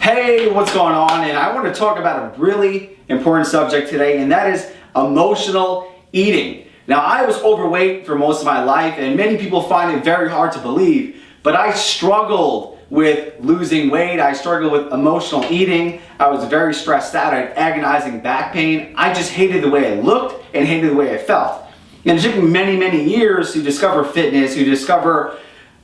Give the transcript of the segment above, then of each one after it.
Hey, what's going on? And I want to talk about a really important subject today, and that is emotional eating. Now, I was overweight for most of my life, and many people find it very hard to believe, but I struggled with losing weight. I struggled with emotional eating. I was very stressed out. I had agonizing back pain. I just hated the way I looked and hated the way I felt. And it took me many, many years to discover fitness, to discover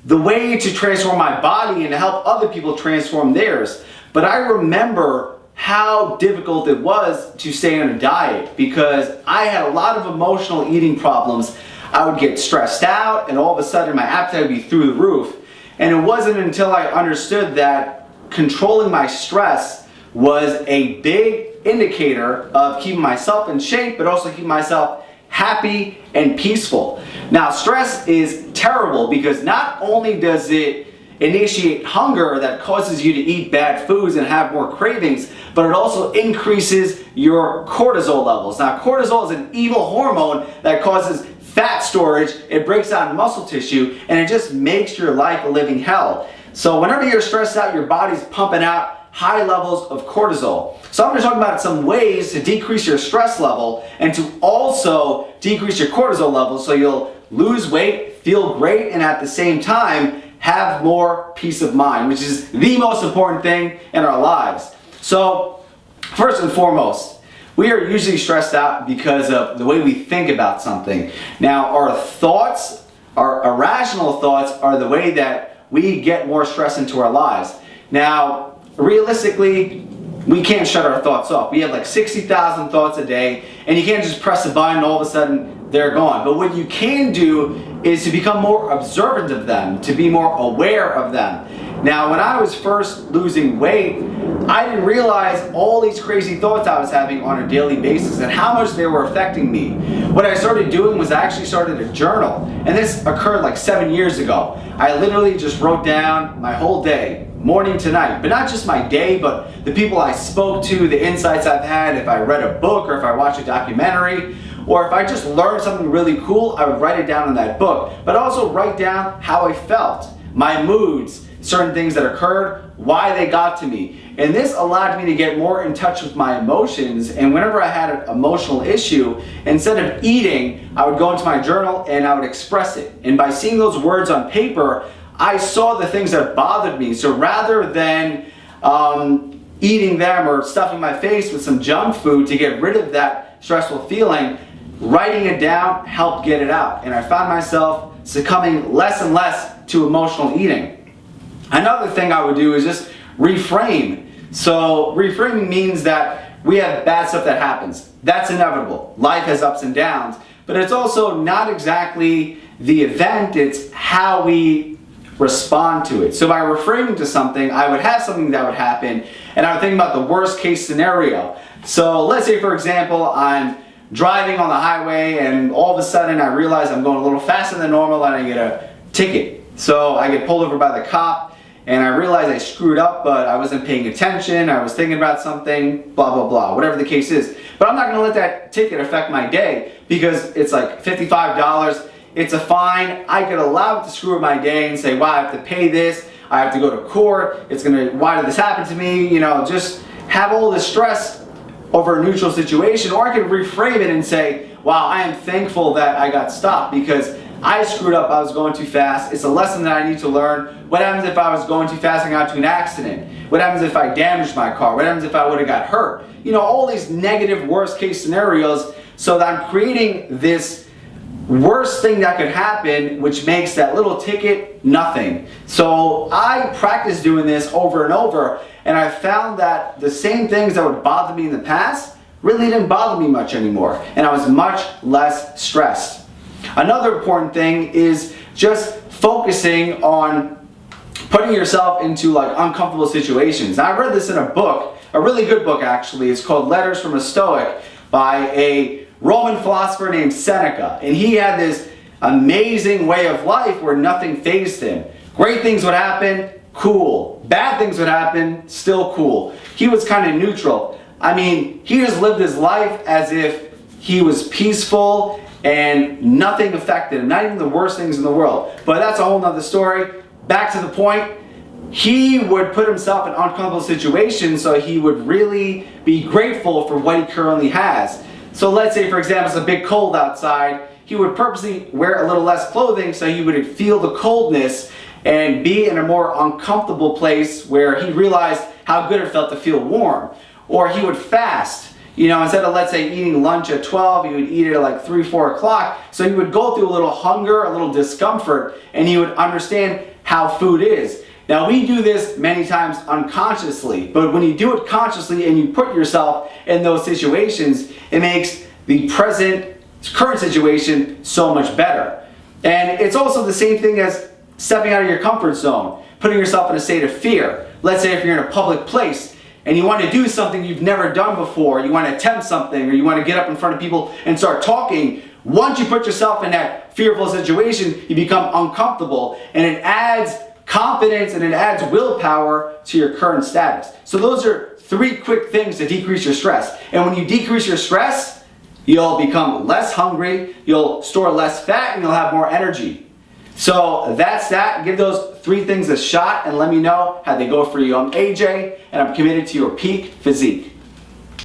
the way to transform my body and to help other people transform theirs. But I remember how difficult it was to stay on a diet because I had a lot of emotional eating problems. I would get stressed out and all of a sudden my appetite would be through the roof. And it wasn't until I understood that controlling my stress was a big indicator of keeping myself in shape, but also keeping myself happy and peaceful. Now, stress is terrible because not only does it initiate hunger that causes you to eat bad foods and have more cravings, but it also increases your cortisol levels. Now, cortisol is an evil hormone that causes fat storage, it breaks down muscle tissue, and it just makes your life a living hell. So whenever you're stressed out, your body's pumping out high levels of cortisol. So I'm going to talk about some ways to decrease your stress level and to also decrease your cortisol levels so you'll lose weight, feel great, and at the same time have more peace of mind, which is the most important thing in our lives. So first and foremost, we are usually stressed out because of the way we think about something. Now, our thoughts, our irrational thoughts, are the way that we get more stress into our lives. Now, realistically, we can't shut our thoughts off. We have like 60,000 thoughts a day, and you can't just press a button and all of a sudden they're gone. But what you can do is to become more observant of them, to be more aware of them. Now, when I was first losing weight, I didn't realize all these crazy thoughts I was having on a daily basis and how much they were affecting me. What I started doing was I actually started a journal, and this occurred like 7 years ago. I literally just wrote down my whole day, morning to night, but not just my day, but the people I spoke to, the insights I've had, if I read a book or if I watched a documentary, or if I just learned something really cool, I would write it down in that book. But also write down how I felt, my moods, certain things that occurred, why they got to me. And this allowed me to get more in touch with my emotions. And whenever I had an emotional issue, instead of eating, I would go into my journal and I would express it. And by seeing those words on paper, I saw the things that bothered me. So rather than eating them or stuffing my face with some junk food to get rid of that stressful feeling, writing it down helped get it out. And I found myself succumbing less and less to emotional eating. Another thing I would do is just reframe. So reframing means that we have bad stuff that happens. That's inevitable. Life has ups and downs. But it's also not exactly the event, it's how we respond to it. So by reframing to something, I would have something that would happen, and I would think about the worst case scenario. So let's say, for example, I'm driving on the highway and all of a sudden I realize I'm going a little faster than normal and I get a ticket. So I get pulled over by the cop and I realize I screwed up, but I wasn't paying attention, I was thinking about something, blah, blah, blah, whatever the case is. But I'm not going to let that ticket affect my day because it's like $55. It's a fine. I could allow it to screw up my day and say, wow, I have to pay this, I have to go to court, why did this happen to me? You know, just have all this stress over a neutral situation. Or I could reframe it and say, wow, I am thankful that I got stopped because I screwed up, I was going too fast. It's a lesson that I need to learn. What happens if I was going too fast and got into an accident? What happens if I damaged my car? What happens if I would have got hurt? You know, all these negative worst case scenarios, so that I'm creating this worst thing that could happen, which makes that little ticket nothing. So I practiced doing this over and over, and I found that the same things that would bother me in the past really didn't bother me much anymore, and I was much less stressed. Another important thing is just focusing on putting yourself into like uncomfortable situations. Now, I read this in a book, a really good book actually. It's called Letters from a Stoic by a Roman philosopher named Seneca, and he had this amazing way of life where nothing fazed him. Great things would happen, cool. Bad things would happen, still cool. He was kind of neutral. I mean, he just lived his life as if he was peaceful and nothing affected him, not even the worst things in the world. But that's a whole nother story. Back to the point, he would put himself in uncomfortable situations so he would really be grateful for what he currently has. So let's say, for example, it's a big cold outside. He would purposely wear a little less clothing so he would feel the coldness and be in a more uncomfortable place where he realized how good it felt to feel warm. Or he would fast. You know, instead of, let's say, eating lunch at 12, he would eat it at like 3, 4 o'clock. So he would go through a little hunger, a little discomfort, and he would understand how food is. Now, we do this many times unconsciously, but when you do it consciously and you put yourself in those situations, it makes the current situation so much better. And it's also the same thing as stepping out of your comfort zone, putting yourself in a state of fear. Let's say if you're in a public place and you want to do something you've never done before, you want to attempt something, or you want to get up in front of people and start talking, once you put yourself in that fearful situation, you become uncomfortable, and it adds confidence and it adds willpower to your current status. So those are 3 quick things to decrease your stress. And when you decrease your stress, you'll become less hungry, you'll store less fat, and you'll have more energy. So that's that. Give those 3 things a shot and let me know how they go for you. I'm AJ, and I'm committed to your peak physique.